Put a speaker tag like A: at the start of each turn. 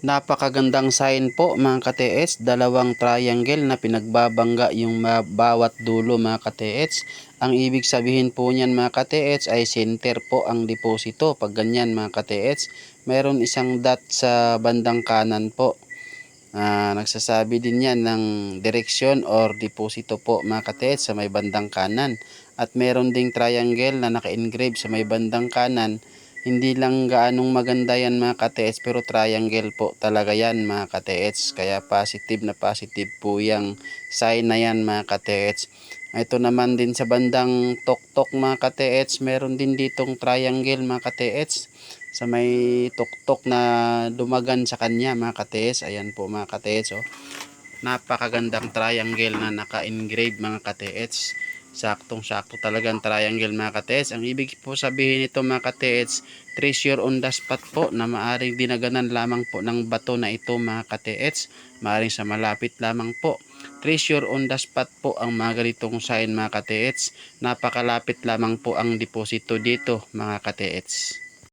A: Napakagandang sign po mga ka-TH, dalawang triangle na pinagbabangga yung bawat dulo mga ka-TH. Ang ibig sabihin po niyan mga ka-TH ay center po ang deposito. Pag ganyan mga ka-TH, mayroon isang dot sa bandang kanan po. Nagsasabi din yan ng direksyon or deposito po mga ka-TH sa may bandang kanan. At meron ding triangle na naka-engrave sa may bandang kanan. Hindi lang gaanong maganda yan mga ka-TH, pero triangle po talaga yan mga ka-TH. Kaya positive na positive po yung sign na yan mga ka-TH. Ito naman din sa bandang tuktok mga ka-TH, meron din ditong triangle mga ka-TH. Sa may tuktok na dumagan sa kanya mga ka-TH. Ayan po mga ka-TH. Oh. Napakagandang triangle na naka-engrave mga ka-TH. Saktong sakto talagang triangle mga ka-TH. Ang ibig po sabihin nito mga ka-TH, treasure on the spot po na maaring dinaganan lamang po ng bato na ito mga ka-TH. Maaring sa malapit lamang po. Treasure on the spot po ang mga ganitong sign mga ka-TH. Napakalapit lamang po ang deposito dito mga ka-TH.